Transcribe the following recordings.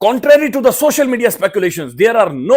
contrary to the social media speculations, there are no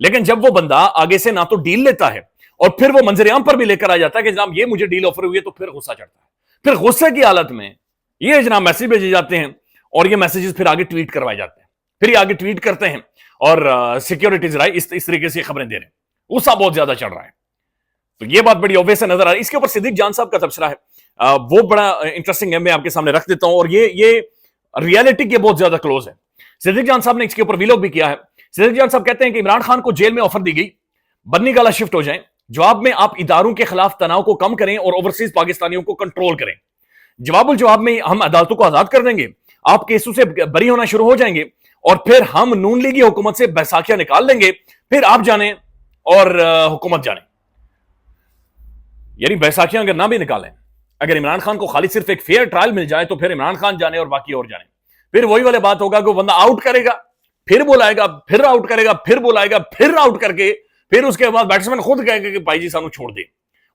لیکن جب وہ بندہ آگے سے نہ تو ڈیل لیتا ہے اور پھر وہ منظر عام پر بھی لے کر آ جاتا ہے کہ جناب یہ مجھے ڈیل آفر ہوئی ہے، تو پھر غصہ چڑھتا ہے. پھر غصے کی حالت میں یہ جناب میسج بھیجے جاتے ہیں اور یہ میسیجز پھر آگے ٹویٹ کروائے جاتے ہیں، پھر یہ آگے ٹویٹ کرتے ہیں اور سیکیورٹیز رائے اس طریقے سے خبریں دے رہے ہیں. غصہ بہت زیادہ چڑھ رہا ہے. تو یہ بات بڑی obvious سے نظر آ رہی ہے. اس کے اوپر صدیق جان صاحب کا تبصرہ ہے، وہ بڑا انٹرسٹنگ ہے، میں آپ کے سامنے رکھ دیتا ہوں. اور یہ ریالٹی کے بہت زیادہ کلوز ہے. صدیق جان صاحب نے اس کے اوپر ویلوگ بھی کیا ہے. صدیق جان صاحب کہتے ہیں کہ عمران خان کو جیل میں آفر دی گئی، بنی گالا شفٹ ہو جائیں، جواب میں آپ اداروں کے خلاف تناؤ کو کم کریں اور اوورسیز پاکستانیوں کو کنٹرول کریں. جواب الجواب میں ہم عدالتوں کو آزاد کر دیں گے، آپ کیسوں سے بری ہونا شروع ہو جائیں گے اور پھر ہم نون لیگی حکومت سے بیساکھیاں نکال دیں گے، پھر آپ جانیں اور حکومت جانیں. یعنی بیساکھیاں اگر نہ بھی نکالیں، اگر عمران خان کو خالی صرف ایک فیئر ٹرائل مل جائے تو پھر عمران خان جانے اور باقی اور جانے. پھر وہی والے بات ہوگا کہ وہ بندہ آؤٹ کرے گا، پھر بلائے گا، پھر آؤٹ کرے گا، پھر بلائے گا، پھر آؤٹ کر کے پھر اس کے بعد بیٹسمین خود کہے گا کہ بھائی جی سانو چھوڑ دے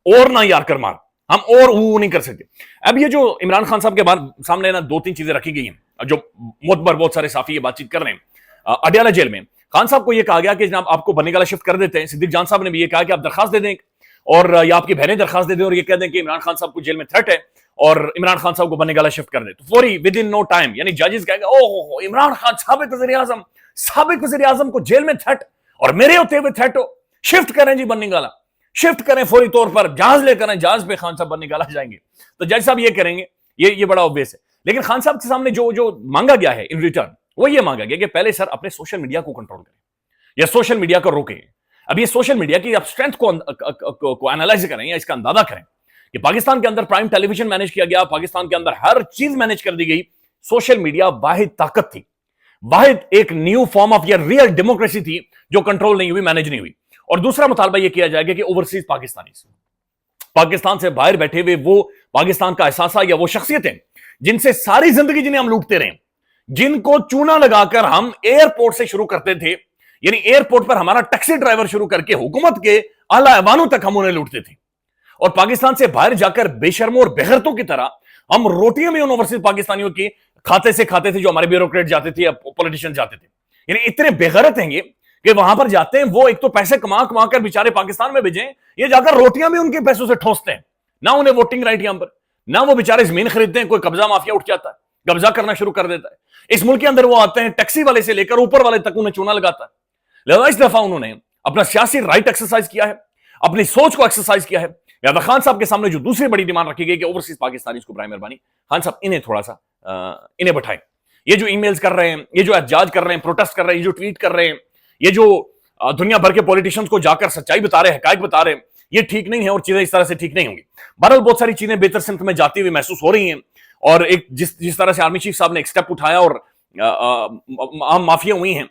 اور نہ یار کر مار، ہم اور وہ نہیں کر سکتے. اب یہ جو عمران خان صاحب کے سامنے نا 2-3 چیزیں رکھی گئی ہیں جو معتبر بہت سارے صحافی یہ بات چیت کر رہے ہیں. اڈیالہ جیل میں خان صاحب کو یہ کہا گیا کہ جناب آپ کو بنی گالا شفٹ کر دیتے ہیں. صدیق جان صاحب نے بھی یہ کہا کہ آپ درخواست دے دیں اور یا آپ کی بہنیں درخواست دے دیں اور یہ کہہ دیں کہ عمران خان صاحب کو جیل میں تھرٹ ہے اور عمران خان صاحب کو بنی گالا شفٹ کر دیں. تو فوری ود ان نو ٹائم یعنی ججز کہیں گے اوہ عمران خان سابق وزیر اعظم کو جیل میں تھرٹ اور میرے ہوتے ہوئے تھرٹ ہو، شفٹ کریں جی بنی گالا، شفٹ کریں فوری طور پر، جہاز لے کریں، جہاز پہ خان صاحب بنی گالا جائیں گے. تو جج صاحب یہ کریں گے، یہ بڑا obvious ہے. لیکن خان صاحب کے سامنے جو مانگا گیا ہے ان ریٹرن، وہ یہ مانگا گیا کہ پہلے سر اپنے سوشل میڈیا کو کنٹرول کریں یا سوشل میڈیا کو روکیں. اب یہ سوشل میڈیا کی آپ اسٹرینتھ کو انالائز کریں یا اس کا اندازہ کریں کہ پاکستان کے اندر پرائم ٹیلی ویژن مینج کیا گیا، پاکستان کے اندر ہر چیز مینج کر دی گئی. سوشل میڈیا واحد طاقت تھی، واحد ایک نیو فارم آف یا ریئل ڈیموکریسی تھی جو کنٹرول نہیں ہوئی، مینج نہیں ہوئی. اور دوسرا مطالبہ یہ کیا جائے گا کہ اوورسیز پاکستان سے باہر بیٹھے ہوئے وہ پاکستان کا احساسہ یا وہ شخصیتیں جن سے ساری زندگی جنہیں ہم لوٹتے رہے، جن کو چونا لگا کر ہم ایئرپورٹ سے شروع کرتے تھے، یعنی ایئرپورٹ پر ہمارا ٹیکسی ڈرائیور شروع کر کے حکومت کے اعلیٰ ایوانوں تک ہم انہیں لوٹتے تھے، اور پاکستان سے باہر جا کر بے شرموں اور بےغیرتوں کی طرح ہم روٹیاں بھی ان اوورسیز پاکستانیوں کی کھاتے سے کھاتے تھے جو ہمارے بیوروکریٹ جاتے تھے یا پولیٹیشین جاتے تھے. یعنی اتنے بےغیرت ہیں یہ کہ وہاں پر جاتے ہیں، وہ ایک تو پیسے کما کر بیچارے پاکستان میں بھیجیں، یہ جا کر روٹیاں بھی ان کے پیسوں سے ٹھوستے ہیں. نہ انہیں ووٹنگ رائٹ یہاں پر، نہ وہ بیچارے زمین خریدتے ہیں، کوئی قبضہ مافیا اٹھ جاتا ہے، قبضہ کرنا شروع کر دیتا ہے. اس ملک کے اندر وہ آتے ہیں، ٹیکسی والے سے لے کر اوپر والے تک انہیں چونا لگاتا ہے. لہذا اس دفعہ انہوں نے اپنا سیاسی رائٹ ایکسرسائز کیا ہے، اپنی سوچ کو ایکسرسائز کیا ہے. لہذا خان صاحب کے سامنے جو دوسری بڑی ڈیمانڈ رکھی گئی کہ اوورسیز پاکستانی کو برائے مہربانی خان صاحب انہیں تھوڑا سا انہیں بٹھائیں. یہ جو ای میلز کر رہے ہیں، یہ جو احتجاج کر رہے ہیں، پروٹیسٹ کر رہے ہیں، یہ جو ٹویٹ کر رہے ہیں، یہ جو دنیا بھر کے پولیٹیشنز کو جا کر سچائی بتا رہے ہیں، حقائق بتا رہے ہیں، یہ ٹھیک نہیں ہے اور چیزیں اس طرح سے ٹھیک نہیں ہوں گی. بہرحال بہت ساری چیزیں بہتر سمت میں جاتی ہوئی محسوس ہو رہی ہیں، اور ایک جس طرح سے آرمی چیف صاحب نے ایک سٹیپ اٹھایا اور عام معافیاں ہوئی ہیں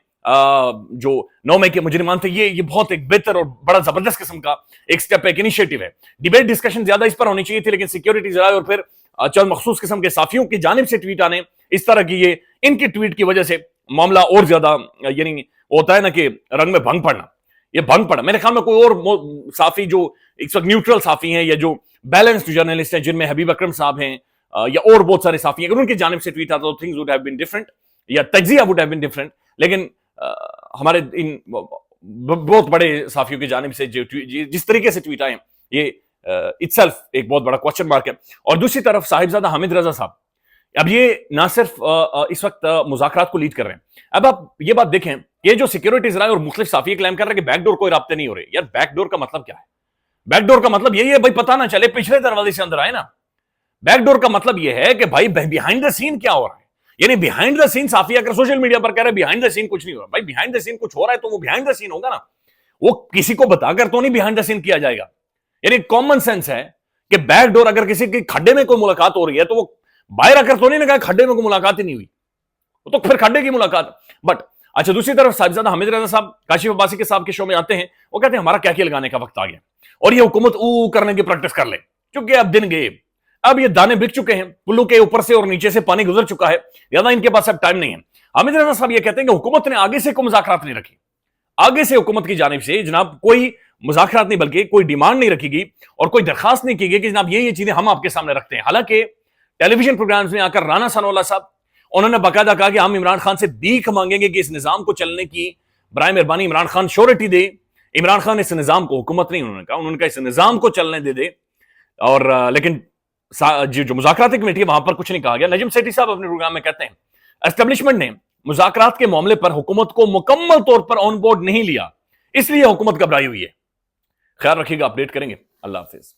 جو 9 مئی کے مجرمان تھے، یہ بہت ایک بہتر اور بڑا زبردست قسم کا ایک سٹیپ ایک انیشیٹو ہے. ڈیبیٹ ڈسکشن زیادہ اس پر ہونی چاہیے تھی، لیکن سیکیورٹی ذرائع اور پھر چند مخصوص قسم کے صحافیوں کی جانب سے ٹویٹ آنے، اس طرح کی یہ ان کی ٹویٹ کی وجہ سے معاملہ اور زیادہ یعنی ہوتا ہے نا کہ رنگ میں بھنگ پڑنا، یہ بھنگ پڑا. میرے خیال میں کوئی اور صحافی جو اس وقت نیوٹرل صحافی ہیں یا جو بیلنسڈ جرنلسٹ ہیں، جن میں حبیب اکرم صاحب ہیں یا اور بہت سارے صحافی ہیں، اگر ان کی جانب سے ٹویٹ آتا تو things would have been different یا تجزیہ would have been different. لیکن ہمارے ان بہت بڑے صحافیوں کی جانب سے جس طریقے سے ٹویٹ آئے ہیں، یہ itself ایک بہت بڑا کوسچن مارک ہے. اور دوسری طرف صاحبزادہ حامد رضا صاحب، اب یہ نہ صرف اس وقت مذاکرات کو لیڈ کر رہے ہیں. اب آپ یہ بات دیکھیں، یہ جو سیکیورٹی ذرائع اور مختلف صحافی کلیم کر رہے ہیں کہ بیک ڈور کوئی رابطے نہیں ہو رہے. یار بیک ڈور کا مطلب کیا ہے؟ بیک ڈور کا مطلب یہی ہے بھائی پتہ نہ چلے، پچھلے دروازے سے اندر آئے نا. بیک ڈور کا مطلب یہ ہے کہ بھائی بیہائنڈ دا سین کیا ہو رہا ہے. یعنی بیہائنڈ دا سین صحافی اگر سوشل میڈیا پر کہہ رہے ہیں بیہائنڈ دا سین کچھ نہیں ہو رہا، بھائی بیہائنڈ دا سین کچھ ہو رہا ہے تو وہ بیہائنڈ دا سین ہوگا نا، وہ کسی کو بتا کر تو نہیں بیہائنڈ دا سین کیا جائے گا. یعنی کامن سینس ہے کہ بیک ڈور اگر کسی کی کھڈے میں کوئی ملاقات ہو رہی ہے تو وہ باہر آ کر تو نہیں کہا کھڈے میں کوئی ملاقات ہی نہیں ہوئی، تو پھر کھڈے کی ملاقات. بٹ اچھا دوسری طرف صاحبزادہ حامد رضا صاحب کاشف عباسی کے صاحب کے شو میں آتے ہیں، وہ کہتے ہیں ہمارا کیا لگانے کا وقت آ گیا اور یہ حکومت کرنے کی پریکٹس کر لے، چونکہ اب دن گئے، اب یہ دانے بک چکے ہیں، پلو کے اوپر سے اور نیچے سے پانی گزر چکا ہے، لہذا ان کے پاس اب ٹائم نہیں ہے. حامد رضا صاحب یہ کہتے ہیں کہ حکومت نے آگے سے کوئی مذاکرات نہیں رکھی، آگے سے حکومت کی جانب سے جناب کوئی مذاکرات نہیں بلکہ کوئی ڈیمانڈ نہیں رکھی گئی اور کوئی درخواست نہیں کی گئی کہ جناب یہ چیزیں ہم آپ کے سامنے رکھتے ہیں. حالانکہ ٹیلی ویژن پروگرامز میں آ کر رانا ثناء اللہ صاحب انہوں نے باقاعدہ کہا کہ ہم عمران خان سے بھیک مانگیں گے کہ اس نظام کو چلنے کی برائے مہربانی عمران خان شورٹی دے. عمران خان اس نظام کو, حکومت نہیں انہوں نے کہا اس نظام کو چلنے دے. اور لیکن جو مذاکراتی کمیٹی ہے وہاں پر کچھ نہیں کہا گیا. نجم سیٹھی صاحب اپنے پروگرام میں کہتے ہیں اسٹیبلشمنٹ نے مذاکرات کے معاملے پر حکومت کو مکمل طور پر آن بورڈ نہیں لیا, اس لیے حکومت گھبرائی ہوئی ہے. خیال رکھیے گا, اپڈیٹ کریں گے. اللہ حافظ.